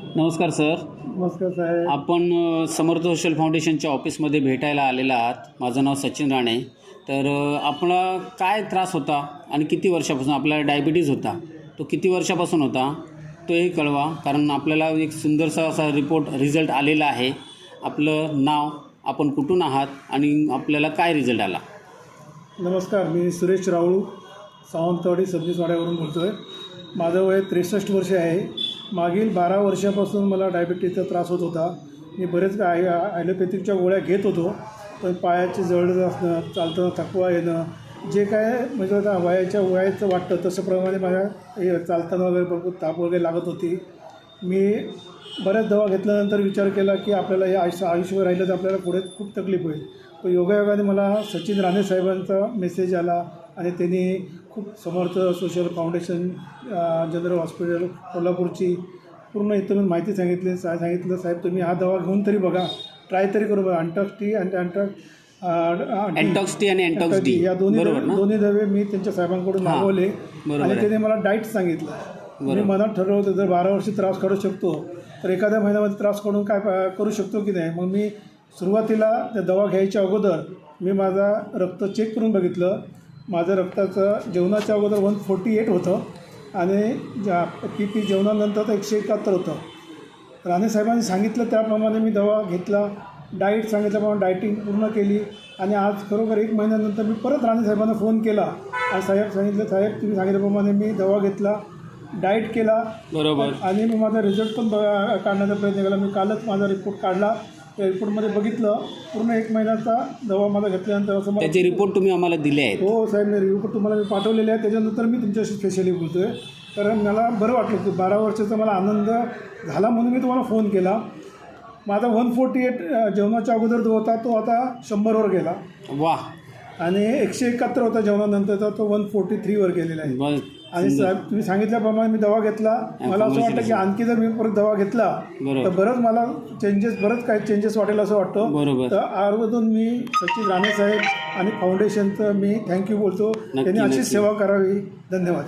नमस्कार सर. नमस्कार साहेब. आपण समर्थ सोशल फाउंडेशनच्या ऑफिसमध्ये भेटायला आलेला आहात. माझं नाव सचिन राणे. तर आपला काय त्रास होता आणि किती वर्षापासून आपल्याला डायबिटीज होता, तो किती वर्षापासून होता तोही कळवा, कारण आपल्याला एक सुंदरसा असा रिझल्ट आलेला आहे. आपलं नाव, आपण कुठून आहात आणि आपल्याला काय रिझल्ट आला? नमस्कार, मी सुरेश राऊळ सावंतवाडी सबनीसवाड्यावरून बोलतो आहे. माझं वय 63 वर्ष आहे. मागील 12 वर्षापासून मला डायबिटीजचा त्रास होत होता. मी बरेच ॲलोपॅथिकच्या गोळ्या घेत होतो, पण पायाची जळजळ असणं, चालताना थकवा येणं, जे काय म्हणजे आता वयाचं वाटतं तशाप्रमाणे माझ्या चालताना वगैरे भरपूर ताप वगैरे लागत होती. मी बऱ्याच दवा घेतल्यानंतर विचार केला की आपल्याला हे आयुष्यभर राहिलं तर आपल्याला पुढे खूप तकलीफ होईल. पण योगायोगाने मला सचिन राणे साहेबांचा मेसेज आला आणि त्यांनी खूप समर्थ सोशल फाउंडेशन, जनरल हॉस्पिटल कोल्हापूरची पूर्ण इथं मी माहिती सांगितलं. साहेब तुम्ही हा दवा घेऊन तरी बघा, ट्राय तरी करू बघा. अँटॉक्स टी आणि अँटॉक्स डी या दोन्ही दवे मी त्यांच्या साहेबांकडून मागवले आणि त्यांनी मला डाईट सांगितलं. मी मनात ठरवलं होतं जर 12 वर्षी त्रास काढू शकतो तर एखाद्या महिन्यामध्ये त्रास काढून काय करू शकतो की नाही. मग मी सुरुवातीला त्या दवा घ्यायच्या अगोदर मी माझा रक्त चेक करून बघितलं. माझं रक्ताचं जेवणाच्या अगोदर 148 होतं आणि PP जेवणानंतर तर 171 होतं. राणेसाहेबांनी सांगितलं त्याप्रमाणे मी दवा घेतला. डाईट सांगितल्याप्रमाणे डायटिंग पूर्ण केली आणि आज खरोखर 1 महिन्यानंतर मी परत राणेसाहेबांना फोन केला आणि साहेब तुम्ही सांगितल्याप्रमाणे मी दवा घेतला, डाईट केला बरोबर आणि मी माझा रिझल्ट पण काढण्याचा प्रयत्न केला. मी कालच माझा रिपोर्ट काढला. त्या रिपोर्टमध्ये बघितलं पूर्ण 1 महिन्याचा दवा माझा घेतल्यानंतर असं त्याचे रिपोर्ट तुम्ही आम्हाला दिले आहेत? हो साहेब, मी रिपोर्ट तुम्हाला मी पाठवलेले आहे. त्याच्यानंतर मी तुमच्याशी स्पेशली बोलतो आहे, कारण मला बरं वाटलं की 12 वर्षाचा मला आनंद झाला म्हणून मी तुम्हाला फोन केला. माझा 148 जेवणाच्या अगोदर जो होता तो आता 100वर गेला. वाह. आणि 171 होता जेवणानंतरचा, तो 143वर गेलेला आहे. आणि साहेब तुम्ही सांगितल्याप्रमाणे मी दवा घेतला. मला असं वाटतं की आणखी जर मी परत दवा घेतला तर बरंच मला बरंच काही चेंजेस वाटेल असं वाटतं. तर आवर्जून मी सचिन राणे साहेब आणि फाउंडेशनचं मी थँक्यू बोलतो. त्यांनी अशीच सेवा करावी. धन्यवाद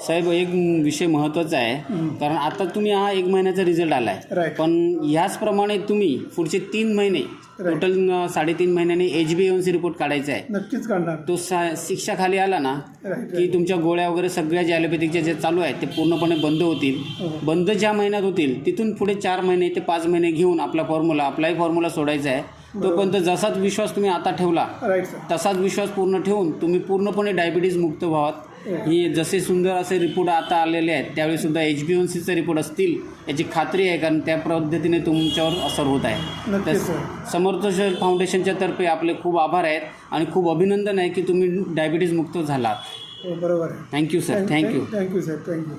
साहेब. एक विषय महत्त्वाचा आहे, कारण आता तुम्ही हा 1 महिन्याचा रिझल्ट आला आहे, पण ह्याचप्रमाणे तुम्ही पुढचे 3 महिने टोटल 3.5 महिन्याने HbA1c रिपोर्ट काढायचा आहे. नक्कीच काढणार. तो शिक्षा खाली आला ना की तुमच्या गोळ्या वगैरे सगळ्या ज्या ॲलोपॅथिकच्या जे चालू आहेत ते पूर्णपणे बंद होतील. बंद ज्या महिन्यात होतील तिथून पुढे 4 महिने ते 5 महिने घेऊन आपलाही फॉर्म्युला सोडायचा आहे. तोपर्यंत जसाच विश्वास तुम्ही आता ठेवला तसाच विश्वास पूर्ण ठेवून तुम्ही पूर्णपणे डायबिटीज मुक्त व्हावात. ही जसे सुंदर असे रिपोर्ट आता आलेले आहेत त्यावेळीसुद्धा HbA1cचे रिपोर्ट असतील याची खात्री आहे, कारण त्या पद्धतीने तुमच्यावर असर होत आहे. तर समर्थ सोशल फाउंडेशनच्या तर्फे आपले खूप आभार आहेत आणि खूप अभिनंदन आहे की तुम्ही डायबिटीज मुक्त झालात. बरोबर आहे. Thank you sir. थँक्यू साहेब. थँक्यू.